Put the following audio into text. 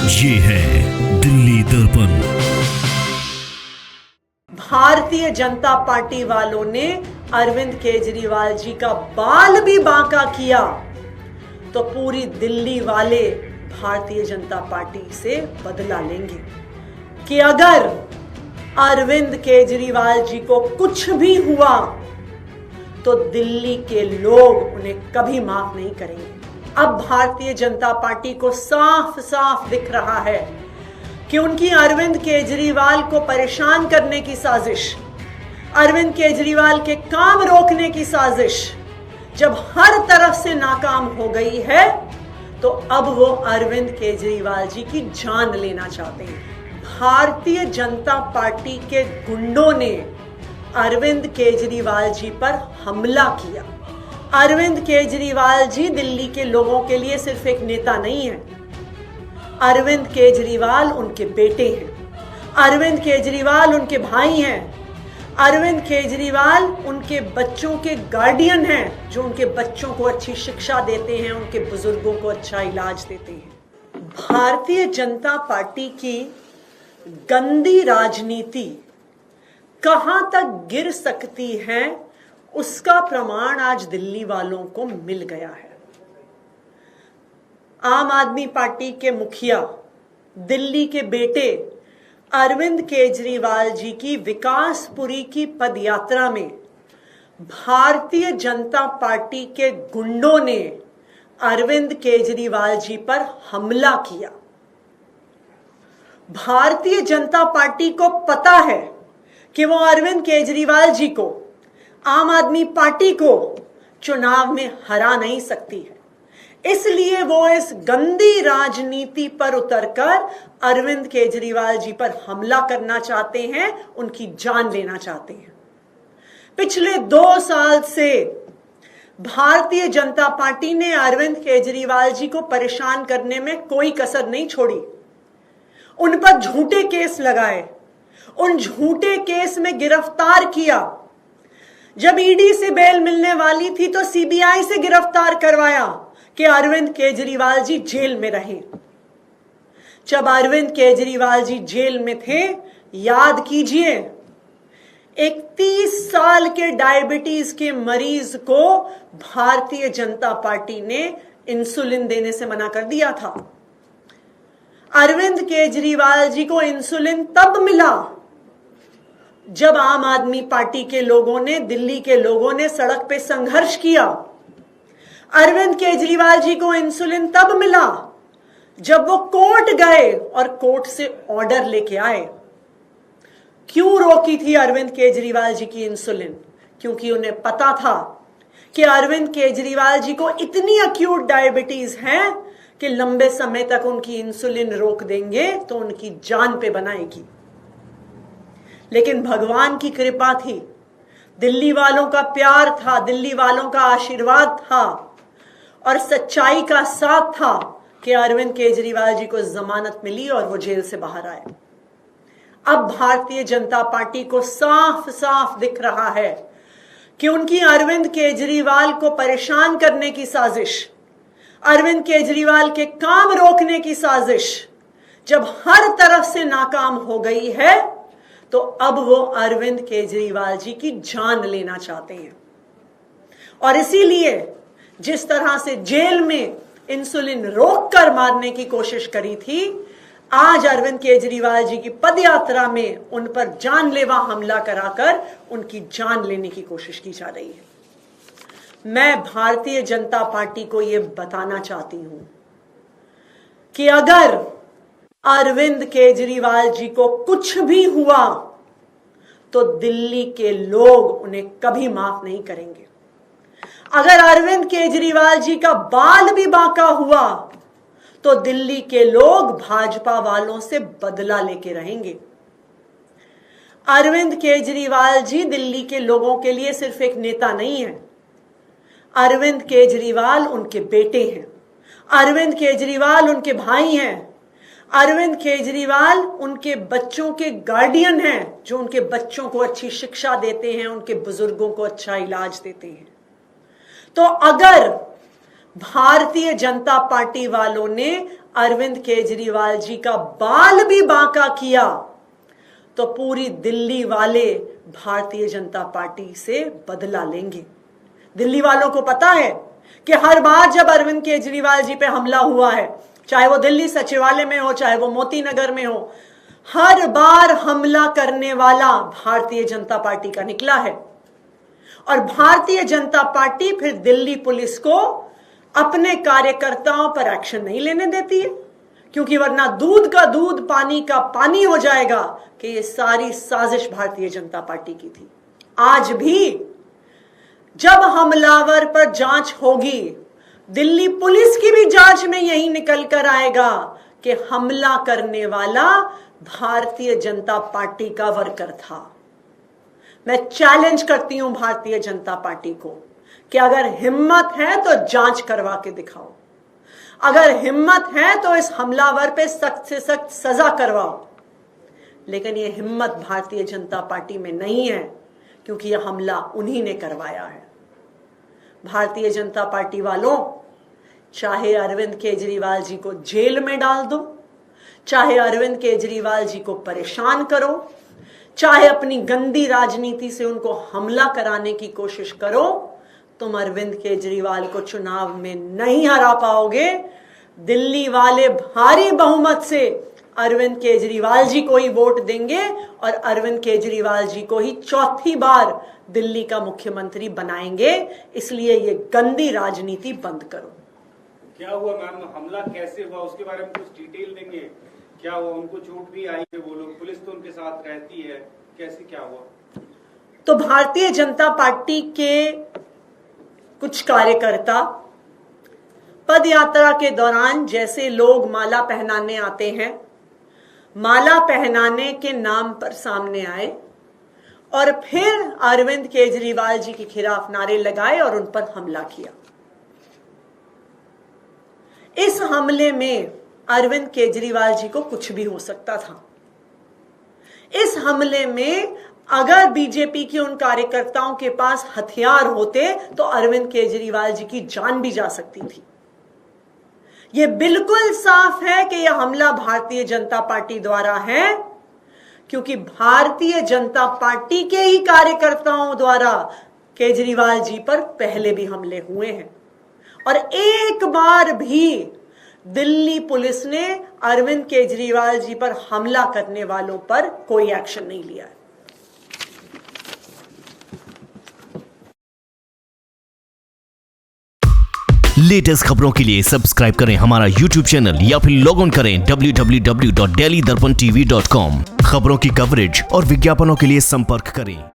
ये है दिल्ली दर्पण। भारतीय जनता पार्टी वालों ने अरविंद केजरीवाल जी का बाल भी बांका किया तो पूरी दिल्ली वाले भारतीय जनता पार्टी से बदला लेंगे कि अगर अरविंद केजरीवाल जी को कुछ भी हुआ तो दिल्ली के लोग उन्हें कभी माफ नहीं करेंगे। अब भारतीय जनता पार्टी को साफ साफ दिख रहा है कि उनकी अरविंद केजरीवाल को परेशान करने की साजिश, अरविंद केजरीवाल के काम रोकने की साजिश जब हर तरफ से नाकाम हो गई है तो अब वो अरविंद केजरीवाल जी की जान लेना चाहते हैं। भारतीय जनता पार्टी के गुंडों ने अरविंद केजरीवाल जी पर हमला किया। अरविंद केजरीवाल जी दिल्ली के लोगों के लिए सिर्फ एक नेता नहीं है, अरविंद केजरीवाल उनके बेटे हैं, अरविंद केजरीवाल उनके भाई हैं, अरविंद केजरीवाल उनके बच्चों के गार्डियन हैं जो उनके बच्चों को अच्छी शिक्षा देते हैं, उनके बुजुर्गों को अच्छा इलाज देते हैं। भारतीय जनता पार्टी की गंदी राजनीति कहां तक गिर सकती है उसका प्रमाण आज दिल्ली वालों को मिल गया है। आम आदमी पार्टी के मुखिया, दिल्ली के बेटे अरविंद केजरीवाल जी की विकासपुरी की पदयात्रा में भारतीय जनता पार्टी के गुंडों ने अरविंद केजरीवाल जी पर हमला किया। भारतीय जनता पार्टी को पता है कि वो अरविंद केजरीवाल जी को, आम आदमी पार्टी को चुनाव में हरा नहीं सकती है, इसलिए वो इस गंदी राजनीति पर उतरकर अरविंद केजरीवाल जी पर हमला करना चाहते हैं, उनकी जान लेना चाहते हैं। पिछले 2 साल से भारतीय जनता पार्टी ने अरविंद केजरीवाल जी को परेशान करने में कोई कसर नहीं छोड़ी। उन पर झूठे केस लगाए, उन झूठे केस में गिरफ्तार किया। जब ईडी से बेल मिलने वाली थी तो सीबीआई से गिरफ्तार करवाया कि अरविंद केजरीवाल जी जेल में रहे। जब अरविंद केजरीवाल जी जेल में थे, याद कीजिए, एक 30 साल के डायबिटीज के मरीज को भारतीय जनता पार्टी ने इंसुलिन देने से मना कर दिया था। अरविंद केजरीवाल जी को इंसुलिन तब मिला जब आम आदमी पार्टी के लोगों ने, दिल्ली के लोगों ने सड़क पे संघर्ष किया। अरविंद केजरीवाल जी को इंसुलिन तब मिला जब वो कोर्ट गए और कोर्ट से ऑर्डर लेके आए। क्यों रोकी थी अरविंद केजरीवाल जी की इंसुलिन? क्योंकि उन्हें पता था कि अरविंद केजरीवाल जी को इतनी अक्यूट डायबिटीज है कि लंबे समय तक उनकी इंसुलिन रोक देंगे तो उनकी जान पे बनाएगी। लेकिन भगवान की कृपा थी, दिल्ली वालों का प्यार था, दिल्ली वालों का आशीर्वाद था और सच्चाई का साथ था कि अरविंद केजरीवाल जी को जमानत मिली और वो जेल से बाहर आए। अब भारतीय जनता पार्टी को साफ साफ दिख रहा है कि उनकी अरविंद केजरीवाल को परेशान करने की साजिश, अरविंद केजरीवाल के काम रोकने की साजिश जब हर तरफ से नाकाम हो गई है तो अब वो अरविंद केजरीवाल जी की जान लेना चाहते हैं। और इसीलिए जिस तरह से जेल में इंसुलिन रोककर मारने की कोशिश करी थी, आज अरविंद केजरीवाल जी की पदयात्रा में उन पर जानलेवा हमला कराकर उनकी जान लेने की कोशिश की जा रही है। मैं भारतीय जनता पार्टी को यह बताना चाहती हूं कि अगर अरविंद केजरीवाल जी को कुछ भी हुआ तो दिल्ली के लोग उन्हें कभी माफ नहीं करेंगे। अगर अरविंद केजरीवाल जी का बाल भी बांका हुआ तो दिल्ली के लोग भाजपा वालों से बदला लेके रहेंगे। अरविंद केजरीवाल जी दिल्ली के लोगों के लिए सिर्फ एक नेता नहीं है, अरविंद केजरीवाल उनके बेटे हैं, अरविंद केजरीवाल उनके भाई हैं, अरविंद केजरीवाल उनके बच्चों के गार्डियन हैं जो उनके बच्चों को अच्छी शिक्षा देते हैं, उनके बुजुर्गों को अच्छा इलाज देते हैं। तो अगर भारतीय जनता पार्टी वालों ने अरविंद केजरीवाल जी का बाल भी बांका किया तो पूरी दिल्ली वाले भारतीय जनता पार्टी से बदला लेंगे। दिल्ली वालों को पता है कि हर बार जब अरविंद केजरीवाल जी पे हमला हुआ है, चाहे वो दिल्ली सचिवालय में हो, चाहे वो मोती नगर में हो, हर बार हमला करने वाला भारतीय जनता पार्टी का निकला है। और भारतीय जनता पार्टी फिर दिल्ली पुलिस को अपने कार्यकर्ताओं पर एक्शन नहीं लेने देती है, क्योंकि वरना दूध का दूध पानी का पानी हो जाएगा कि ये सारी साजिश भारतीय जनता पार्टी की थी। आज भी जब हमलावर पर जांच होगी, दिल्ली पुलिस की भी जांच में यही निकल कर आएगा कि हमला करने वाला भारतीय जनता पार्टी का वर्कर था। मैं चैलेंज करती हूं भारतीय जनता पार्टी को कि अगर हिम्मत है तो जांच करवा के दिखाओ, अगर हिम्मत है तो इस हमलावर पे सख्त से सख्त सजा करवाओ। लेकिन यह हिम्मत भारतीय जनता पार्टी में नहीं है, क्योंकि यह हमला उन्हीं ने करवाया है। भारतीय जनता पार्टी वालों, चाहे अरविंद केजरीवाल जी को जेल में डाल दो, चाहे अरविंद केजरीवाल जी को परेशान करो, चाहे अपनी गंदी राजनीति से उनको हमला कराने की कोशिश करो, तुम अरविंद केजरीवाल को चुनाव में नहीं हरा पाओगे। दिल्ली वाले भारी बहुमत से अरविंद केजरीवाल जी को ही वोट देंगे और अरविंद केजरीवाल जी को ही चौथी बार दिल्ली का मुख्यमंत्री बनाएंगे। इसलिए ये गंदी राजनीति बंद करो। क्या हुआ मैम, हमला कैसे हुआ उसके बारे में कुछ डिटेल देंगे? क्या हुआ, उनको चोट भी आई है? वो लोग, पुलिस तो उनके साथ रहती है, कैसे क्या हुआ? तो भारतीय जनता पार्टी के कुछ कार्यकर्ता पद यात्रा के दौरान जैसे लोग माला पहनाने आते हैं, माला पहनाने के नाम पर सामने आए और फिर अरविंद केजरीवाल जी के खिलाफ नारे लगाए और उन पर हमला किया। इस हमले में अरविंद केजरीवाल जी को कुछ भी हो सकता था। इस हमले में अगर बीजेपी के उन कार्यकर्ताओं के पास हथियार होते तो अरविंद केजरीवाल जी की जान भी जा सकती थी। यह बिल्कुल साफ है कि यह हमला भारतीय जनता पार्टी द्वारा है, क्योंकि भारतीय जनता पार्टी के ही कार्यकर्ताओं द्वारा केजरीवाल जी पर पहले भी हमले हुए हैं और एक बार भी दिल्ली पुलिस ने अरविंद केजरीवाल जी पर हमला करने वालों पर कोई एक्शन नहीं लिया है। लेटेस्ट खबरों के लिए सब्सक्राइब करें हमारा YouTube चैनल या फिर लॉग ऑन करें www.delhidarpantv.com। खबरों की कवरेज और विज्ञापनों के लिए संपर्क करें।